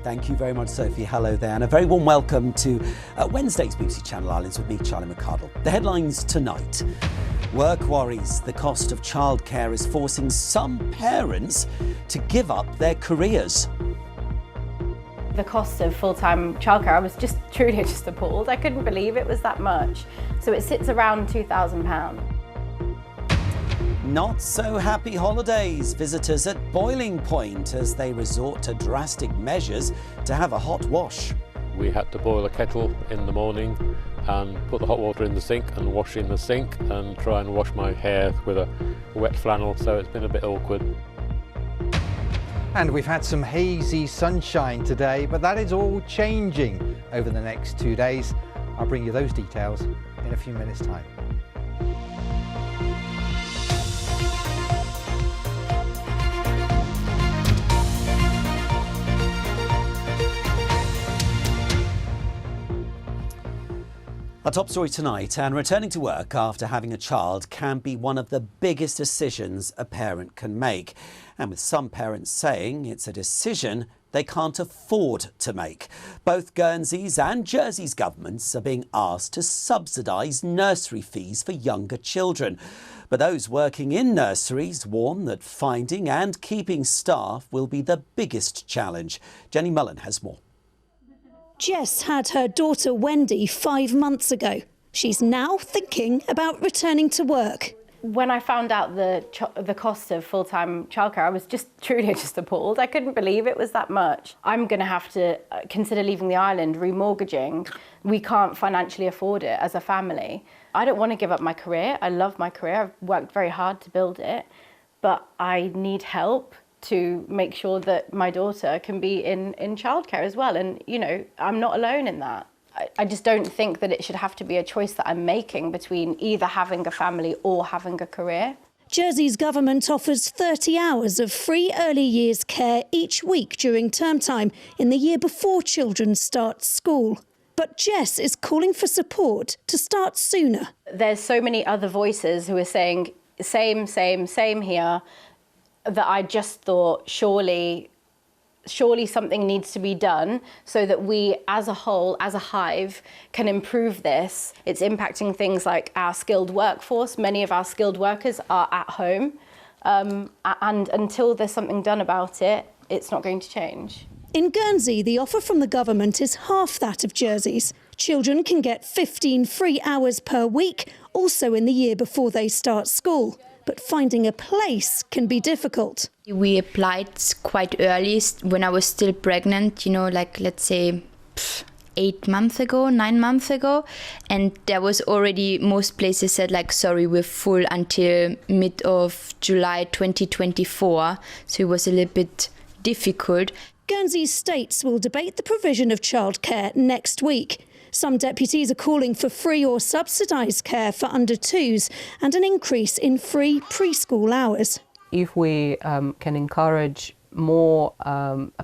Thank you very much, Sophie. Hello there, and a very warm welcome to Wednesday's BBC Channel Islands with me, Charlie McCardle. The headlines tonight. Work worries. The cost of childcare is forcing some parents to give up their careers. The cost of full-time childcare, I was truly appalled. I couldn't believe it was that much. So it sits around £2,000. Not so happy holidays. Visitors at boiling point as they resort to drastic measures to have a hot wash. We had to boil a kettle in the morning and put the hot water in the sink and wash in the sink and try and wash my hair with a wet flannel, so it's been a bit awkward. And we've had some hazy sunshine today, but that is all changing over the next 2 days. I'll bring you those details in a few minutes' time. Our top story tonight, and returning to work after having a child can be one of the biggest decisions a parent can make. And with some parents saying it's a decision they can't afford to make. Both Guernsey's and Jersey's governments are being asked to subsidise nursery fees for younger children. But those working in nurseries warn that finding and keeping staff will be the biggest challenge. Jenny Mullen has more. Jess had her daughter Wendy 5 months ago. She's now thinking about returning to work. When I found out the cost of full-time childcare, I was truly appalled. I couldn't believe it was that much. I'm going to have to consider leaving the island, remortgaging. We can't financially afford it as a family. I don't want to give up my career. I love my career. I've worked very hard to build it, but I need help to make sure that my daughter can be in childcare as well. And, you know, I'm not alone in that. I just don't think that it should have to be a choice that I'm making between either having a family or having a career. Jersey's government offers 30 hours of free early years care each week during term time in the year before children start school. But Jess is calling for support to start sooner. There's so many other voices who are saying same here, that I just thought surely something needs to be done so that we as a whole, as a hive, can improve this. It's impacting things like our skilled workforce. Many of our skilled workers are at home, and until there's something done about it, it's not going to change. In Guernsey, the offer from the government is half that of Jersey's. Children can get 15 free hours per week, also in the year before they start school. But finding a place can be difficult. We applied quite early when I was still pregnant, you know, like let's say 9 months ago. And there was already, most places said like, sorry, we're full until mid of July 2024. So it was a little bit difficult. Guernsey's states will debate the provision of childcare next week. Some deputies are calling for free or subsidised care for under twos and an increase in free preschool hours. If we can encourage more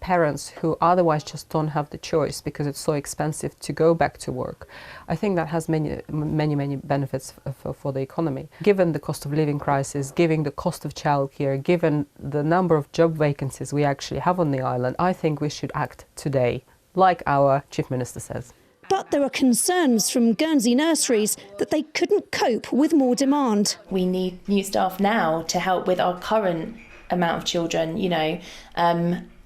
parents who otherwise just don't have the choice because it's so expensive to go back to work, I think that has many benefits for the economy. Given the cost of living crisis, given the cost of childcare, given the number of job vacancies we actually have on the island, I think we should act today, like our Chief Minister says. But there are concerns from Guernsey nurseries that they couldn't cope with more demand. We need new staff now to help with our current amount of children, you know.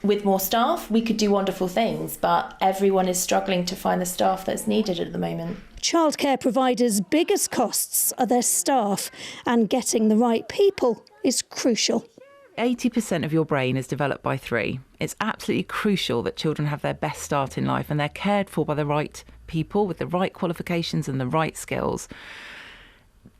With more staff, we could do wonderful things, but everyone is struggling to find the staff that's needed at the moment. Childcare providers' biggest costs are their staff, and getting the right people is crucial. 80% of your brain is developed by 3. It's absolutely crucial that children have their best start in life and they're cared for by the right people with the right qualifications and the right skills.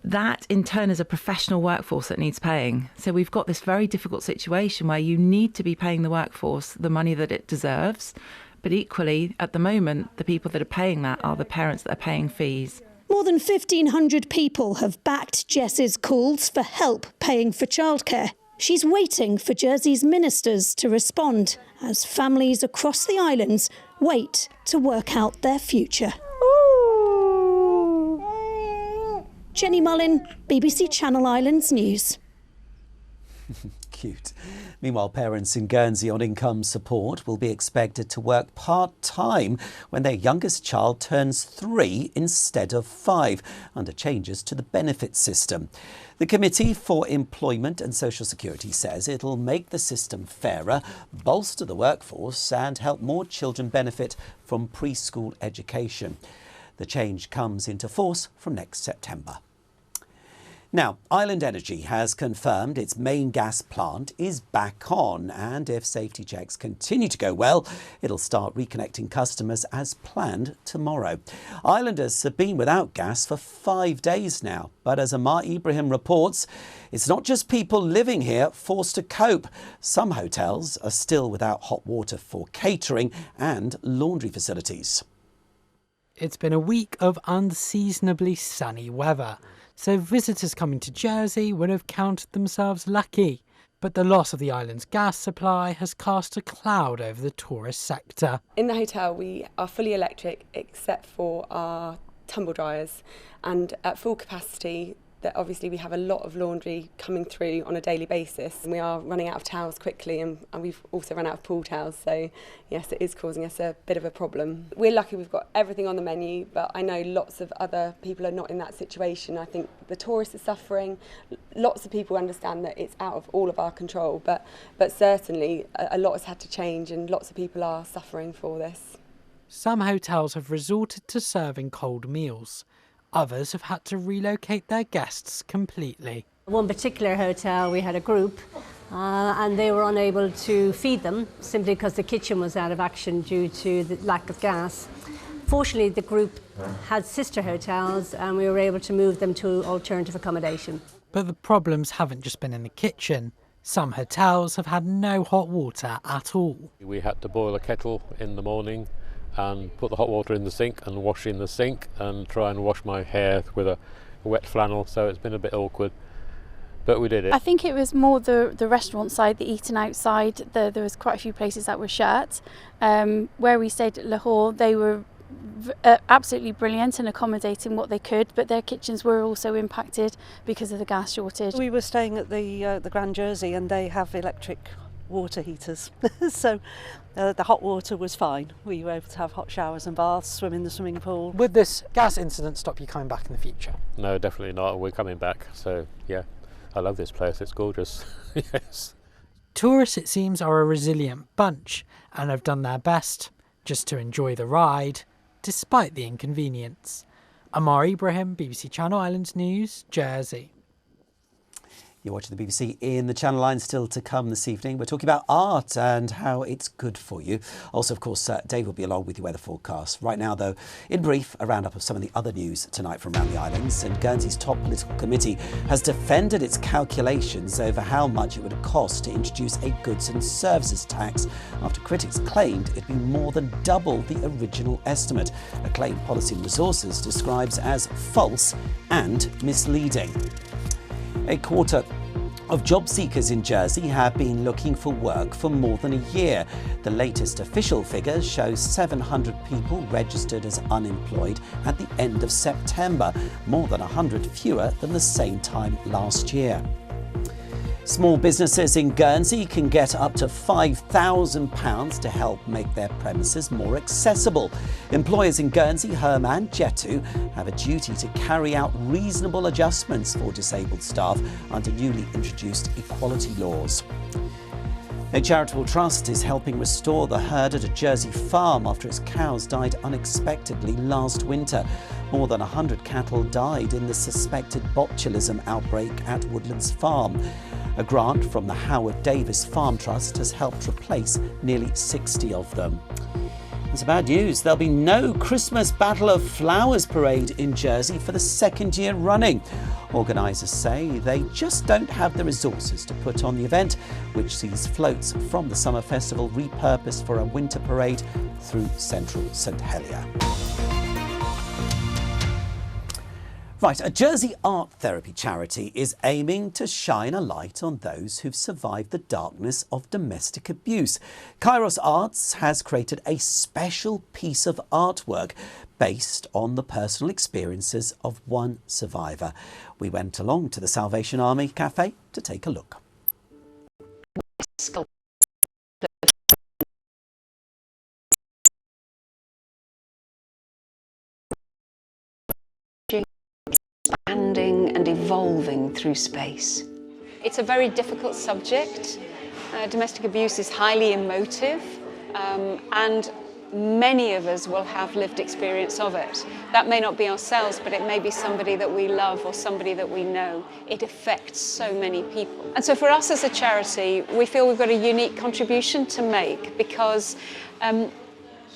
That in turn is a professional workforce that needs paying. So we've got this very difficult situation where you need to be paying the workforce the money that it deserves. But equally, at the moment, the people that are paying that are the parents that are paying fees. More than 1,500 people have backed Jess's calls for help paying for childcare. She's waiting for Jersey's ministers to respond as families across the islands wait to work out their future. Jenny Mullen, BBC Channel Islands News. Cute. Meanwhile, parents in Guernsey on income support will be expected to work part-time when their youngest child turns 3 instead of 5, under changes to the benefit system. The Committee for Employment and Social Security says it'll make the system fairer, bolster the workforce and help more children benefit from preschool education. The change comes into force from next September. Now, Island Energy has confirmed its main gas plant is back on, and if safety checks continue to go well, it'll start reconnecting customers as planned tomorrow. Islanders have been without gas for 5 days now, but as Amar Ibrahim reports, it's not just people living here forced to cope. Some hotels are still without hot water for catering and laundry facilities. It's been a week of unseasonably sunny weather, so visitors coming to Jersey would have counted themselves lucky. But the loss of the island's gas supply has cast a cloud over the tourist sector. In the hotel we are fully electric except for our tumble dryers, and at full capacity that obviously we have a lot of laundry coming through on a daily basis, and we are running out of towels quickly, and we've also run out of pool towels, so yes, it is causing us a bit of a problem. We're lucky we've got everything on the menu, but I know lots of other people are not in that situation. I think the tourists are suffering. Lots of people understand that it's out of all of our control, but certainly a lot has had to change and lots of people are suffering for this. Some hotels have resorted to serving cold meals. Others have had to relocate their guests completely. One particular hotel, we had a group and they were unable to feed them simply because the kitchen was out of action due to the lack of gas. Fortunately, the group had sister hotels and we were able to move them to alternative accommodation. But the problems haven't just been in the kitchen. Some hotels have had no hot water at all. We had to boil a kettle in the morning and put the hot water in the sink and wash in the sink and try and wash my hair with a wet flannel, so it's been a bit awkward, but we did it. I think it was more the restaurant side, the eating outside. There was quite a few places that were shut. Where we stayed at Lahore, they were absolutely brilliant and accommodating what they could, but their kitchens were also impacted because of the gas shortage. We were staying at the Grand Jersey and they have electric water heaters, so the hot water was fine. We were able to have hot showers and baths, swim in the swimming pool. Would this gas incident stop you coming back in the future? No, definitely not. We're coming back, so yeah, I love this place, it's gorgeous. Yes. Tourists, it seems, are a resilient bunch and have done their best just to enjoy the ride, despite the inconvenience. Amar Ibrahim, BBC Channel Islands News, Jersey. You're watching the BBC in the Channel Line. Still to come this evening, we're talking about art and how it's good for you. Also, of course, Dave will be along with your weather forecast. Right now, though, in brief, a roundup of some of the other news tonight from around the islands. And Guernsey's top political committee has defended its calculations over how much it would cost to introduce a goods and services tax after critics claimed it'd be more than double the original estimate, a claim Policy and Resources describes as false and misleading. A quarter of job seekers in Jersey have been looking for work for more than a year. The latest official figures show 700 people registered as unemployed at the end of September, more than 100 fewer than the same time last year. Small businesses in Guernsey can get up to £5,000 to help make their premises more accessible. Employers in Guernsey, Herm and Jetu have a duty to carry out reasonable adjustments for disabled staff under newly introduced equality laws. A charitable trust is helping restore the herd at a Jersey farm after its cows died unexpectedly last winter. More than 100 cattle died in the suspected botulism outbreak at Woodlands Farm. A grant from the Howard Davis Farm Trust has helped replace nearly 60 of them. It's bad news. There'll be no Christmas Battle of Flowers parade in Jersey for the second year running. Organisers say they just don't have the resources to put on the event, which sees floats from the summer festival repurposed for a winter parade through central St Helier. Right, a Jersey art therapy charity is aiming to shine a light on those who've survived the darkness of domestic abuse. Kairos Arts has created a special piece of artwork based on the personal experiences of one survivor. We went along to the Salvation Army Cafe to take a look. sculpture. Expanding and evolving through space. It's a very difficult subject. Domestic abuse is highly emotive, and many of us will have lived experience of it. That may not be ourselves, but it may be somebody that we love or somebody that we know. It affects so many people. And so for us as a charity, we feel we've got a unique contribution to make, because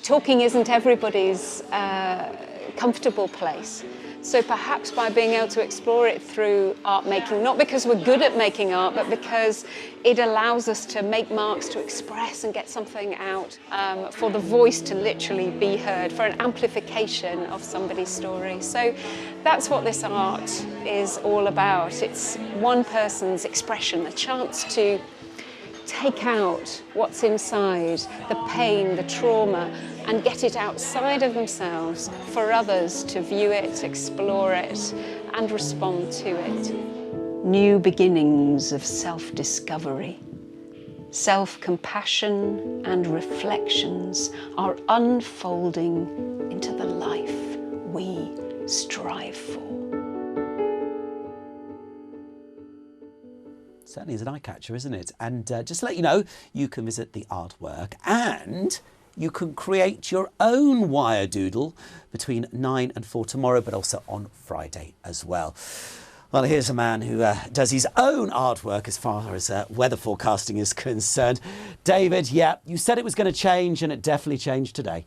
talking isn't everybody's comfortable place. So perhaps by being able to explore it through art making, not because we're good at making art, but because it allows us to make marks, to express and get something out, for the voice to literally be heard, for an amplification of somebody's story. So that's what this art is all about. It's one person's expression, a chance to take out what's inside, the pain, the trauma, and get it outside of themselves for others to view it, explore it, and respond to it. New beginnings of self-discovery, self-compassion and reflections are unfolding into the life we strive for. Certainly is an eye-catcher, isn't it? And just to let you know, you can visit the artwork and you can create your own wire doodle between 9 and 4 tomorrow, but also on Friday as well. Well, here's a man who does his own artwork as far as weather forecasting is concerned. David, yeah, you said it was going to change, and it definitely changed today.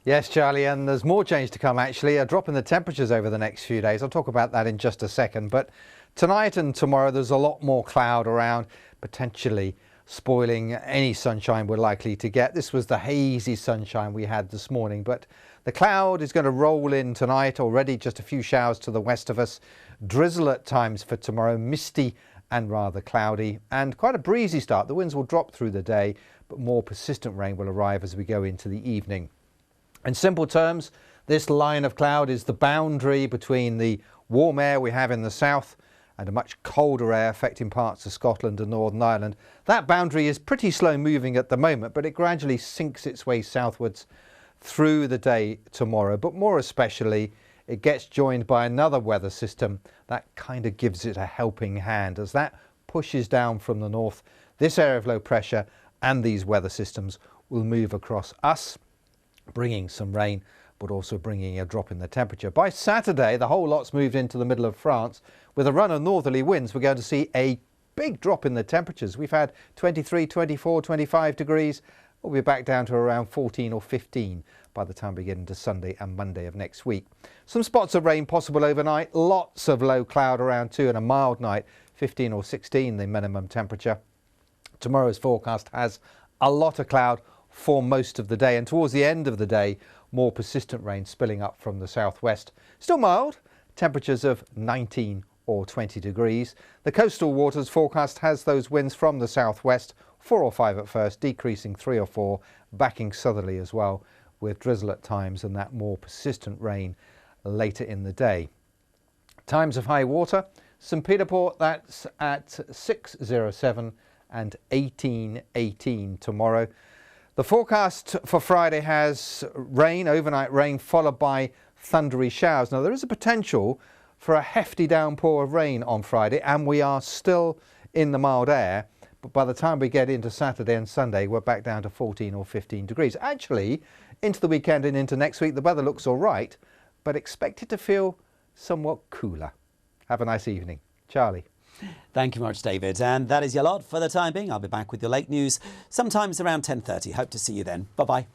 Yes, Charlie, and there's more change to come, actually. A drop in the temperatures over the next few days. I'll talk about that in just a second. But tonight and tomorrow, there's a lot more cloud around, potentially spoiling any sunshine we're likely to get. This was the hazy sunshine we had this morning, but the cloud is going to roll in tonight. Already just a few showers to the west of us. Drizzle at times for tomorrow, misty and rather cloudy, and quite a breezy start. The winds will drop through the day, but more persistent rain will arrive as we go into the evening. In simple terms, this line of cloud is the boundary between the warm air we have in the south and a much colder air affecting parts of Scotland and Northern Ireland. That boundary is pretty slow moving at the moment, but it gradually sinks its way southwards through the day tomorrow. But more especially, it gets joined by another weather system that kind of gives it a helping hand. As that pushes down from the north, this area of low pressure and these weather systems will move across us, bringing some rain, but also bringing a drop in the temperature. By Saturday, the whole lot's moved into the middle of France. With a run of northerly winds, we're going to see a big drop in the temperatures. We've had 23, 24, 25 degrees. We'll be back down to around 14 or 15 by the time we get into Sunday and Monday of next week. Some spots of rain possible overnight. Lots of low cloud around too, and a mild night, 15 or 16 the minimum temperature. Tomorrow's forecast has a lot of cloud for most of the day, and towards the end of the day, more persistent rain spilling up from the southwest. Still mild, temperatures of 19 or 20 degrees. The coastal waters forecast has those winds from the southwest, 4 or 5 at first, decreasing 3 or 4, backing southerly as well, with drizzle at times and that more persistent rain later in the day. Times of high water, St Peter Port, that's at 6:07 and 18:18 tomorrow. The forecast for Friday has rain, overnight rain, followed by thundery showers. Now, there is a potential for a hefty downpour of rain on Friday, and we are still in the mild air. But by the time we get into Saturday and Sunday, we're back down to 14 or 15 degrees. Actually, into the weekend and into next week, the weather looks all right, but expect it to feel somewhat cooler. Have a nice evening. Charlie. Thank you much, David. And that is your lot for the time being. I'll be back with your late news sometimes around 10:30. Hope to see you then. Bye-bye.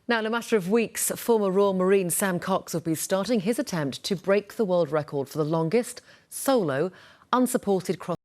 Now, in a matter of weeks, former Royal Marine Sam Cox will be starting his attempt to break the world record for the longest solo unsupported cross